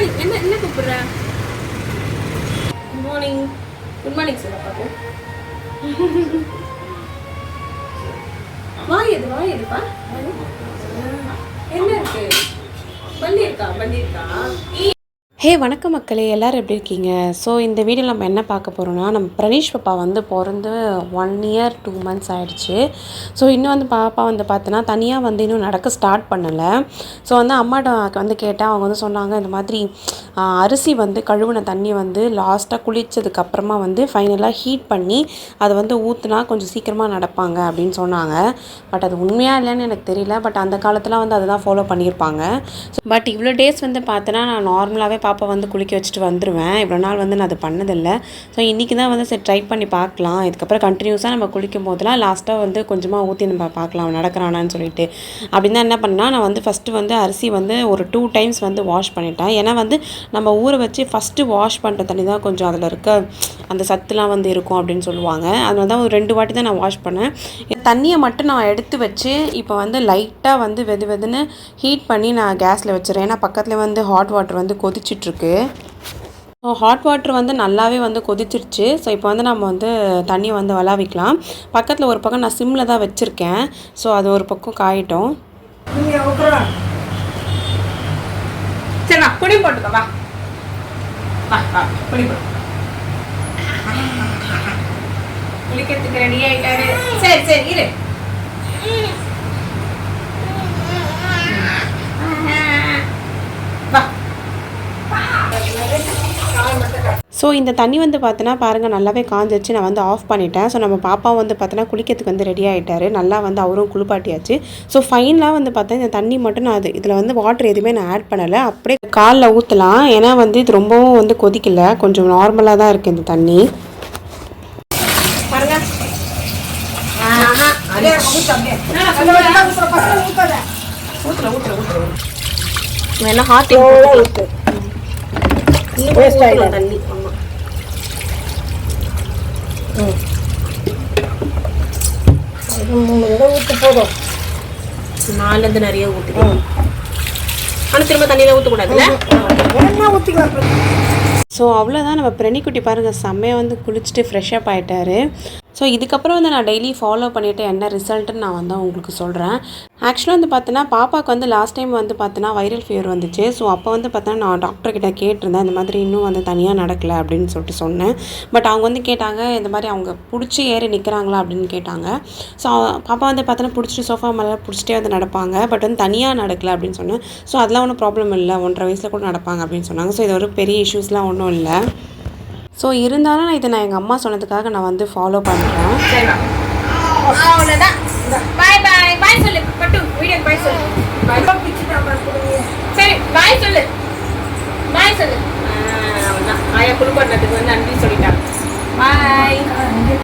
Morning. என்ன கூப்பிடுற? Good morning. Good morning sir. பாப்போம். வாய் எதுப்பா? என்ன இருக்கு? பல்லி இருக்கா? ஹே வணக்கம் மக்களே, எல்லோரும் எப்படி இருக்கீங்க? ஸோ இந்த வீடியோவில் நம்ம என்ன பார்க்க போகிறோம்னா, நம்ம பிரணீஷ் பாப்பா வந்து பிறந்து 1 year 2 months ஆகிடுச்சு. ஸோ இன்னும் வந்து பாப்பா வந்து பார்த்தோன்னா தனியாக வந்து இன்னும் நடக்க ஸ்டார்ட் பண்ணலை. ஸோ வந்து அம்மாட்ட வந்து கேட்டால் அவங்க வந்து சொன்னாங்க, இந்த மாதிரி அரிசி வந்து கழுவின தண்ணி வந்து லாஸ்ட்டாக குளித்ததுக்கப்புறமா வந்து ஃபைனலாக ஹீட் பண்ணி அதை வந்து ஊற்றுனா கொஞ்சம் சீக்கிரமாக நடப்பாங்க அப்படின்னு சொன்னாங்க. பட் அது உண்மையாக இல்லைன்னு எனக்கு தெரியல. பட் அந்த காலத்தில் வந்து அதை தான் ஃபாலோ பண்ணியிருப்பாங்க. பட் இவ்வளோ டேஸ் வந்து பார்த்தோன்னா நான் நார்மலாகவே பாப்பா வந்து குளிக்க வச்சுட்டு வந்துடுவேன். இவ்வளோ நாள் வந்து நான் அது பண்ணதில்லை. ஸோ இன்றைக்கி தான் வந்து சரி ட்ரை பண்ணி பார்க்கலாம். இதுக்கப்புறம் கண்டினியூஸாக நம்ம குளிக்கும் போதெல்லாம் லாஸ்ட்டாக வந்து கொஞ்சமாக ஊற்றி நம்ம பார்க்கலாம் நடக்கிறானான்னு சொல்லிட்டு. அப்படின்னு தான் என்ன பண்ணால் நான் வந்து ஃபஸ்ட்டு வந்து அரிசி வந்து ஒரு 2 times வந்து வாஷ் பண்ணிட்டேன். ஏன்னா வந்து நம்ம ஊற வச்சு ஃபஸ்ட்டு வாஷ் பண்ணுற தண்ணி தான் கொஞ்சம் அதில் இருக்க அந்த சத்துலாம் வந்து இருக்கும் அப்படின்னு சொல்லுவாங்க. அதனால தான் ஒரு 2 வாட்டி தான் நான் வாஷ் பண்ணேன். தண்ணியை மட்டும் நான் எடுத்து வச்சு இப்போ வந்து லைட்டாக வந்து வெதுன்னு ஹீட் பண்ணி நான் கேஸில் வச்சுறேன். ஏன்னா பக்கத்தில் வந்து ஹாட் வாட்டர் வந்து கொதிச்சிட்ருக்கு. ஹாட் வாட்டர் வந்து நல்லாவே வந்து கொதிச்சிருச்சு. ஸோ இப்போ வந்து நம்ம வந்து தண்ணியை வந்து வளாவிக்கலாம். பக்கத்தில் ஒரு பக்கம் நான் சிம்மில் தான் வச்சுருக்கேன். ஸோ அது ஒரு பக்கம் காயிட்டோம். சரி நான் பொடி போட்டுக்க வா. பொடி போட்டு குளிக்கிறதுக்கு ரெடி ஆயிட்டாரு. சரி இரு. ஸோ இந்த தண்ணி வந்து பார்த்தோன்னா பாருங்கள் நல்லாவே காஞ்சிச்சு. நான் வந்து ஆஃப் பண்ணிட்டேன். ஸோ நம்ம பாப்பா வந்து பார்த்தோன்னா குளிக்கிறதுக்கு வந்து ரெடி ஆகிட்டாரு. நல்லா வந்து அவரும் குளிப்பாட்டியாச்சு. ஸோ ஃபைனலாக வந்து பார்த்தா இந்த தண்ணி மட்டும் நான் இதில் வந்து வாட்டர் எதுவுமே நான் ஆட் பண்ணலை. அப்படியே காலில் ஊற்றலாம். ஏன்னா வந்து இது ரொம்பவும் வந்து கொதிக்கலை, கொஞ்சம் நார்மலாக தான் இருக்குது இந்த தண்ணி. வேணா ஹாட் தண்ணி. ஆமாம் 3 தடவை ஊற்ற போதும். 4 நிறைய ஊற்றிக்கலாம். ஆனால் திரும்ப தண்ணியில் ஊற்றக்கூடாதுல்ல. ஊற்றிக்கலாம். ஸோ அவ்வளோதான். நம்ம பிரணிக்குட்டி பாருங்கள் செம்மையாக வந்து குளிச்சுட்டு ஃப்ரெஷ்அப் ஆகிட்டாரு. ஸோ இதுக்கப்புறம் வந்து நான் டெய்லி ஃபாலோ பண்ணிவிட்டு என்ன ரிசல்ட்டுன்னு நான் வந்து உங்களுக்கு சொல்கிறேன். ஆக்சுவலாக வந்து பார்த்தோன்னா பாப்பாவுக்கு வந்து லாஸ்ட் டைம் வந்து பார்த்தோன்னா வைரல் ஃபீவர் வந்துச்சு. ஸோ அப்போ வந்து பார்த்தோன்னா நான் டாக்டர்கிட்ட கேட்டிருந்தேன், இந்த மாதிரி இன்னும் வந்து தனியாக நடக்கலை அப்படின்னு சொல்லிட்டு சொன்னேன். பட் அவங்க வந்து கேட்டாங்க, இந்த மாதிரி அவங்க பிடிச்சி ஏறி நிற்கிறாங்களா அப்படின்னு கேட்டாங்க. ஸோ பாப்பா வந்து பார்த்தோன்னா பிடிச்சிட்டு சோஃபா மேலே பிடிச்சிட்டே வந்து நடப்பாங்க. பட் வந்து தனியாக நடக்கலை அப்படின்னு சொன்னேன். ஸோ அதெல்லாம் ஒன்றும் ப்ராப்ளம் இல்லை, 1.5 வயசில் கூட நடப்பாங்க அப்படின்னு சொன்னாங்க. ஸோ இது ஒரு பெரிய இஷ்யூஸ்லாம் ஒன்றும் இல்லை. ஸோ இருந்தாலும் நான் நான் எங்கள் அம்மா சொன்னதுக்காக நான் வந்து ஃபாலோ பண்ணுறேன். அவ்வளோதான். பாய் பாய் பாய் சொல்லு பட்டு. வீடியோ பாய் சொல்லு. சரி பாய் சொல்லு. அவ்வளோதான். ஆயா குடும்பத்துக்கு வந்து நன்றி சொல்லிட்டாங்க. பாய்.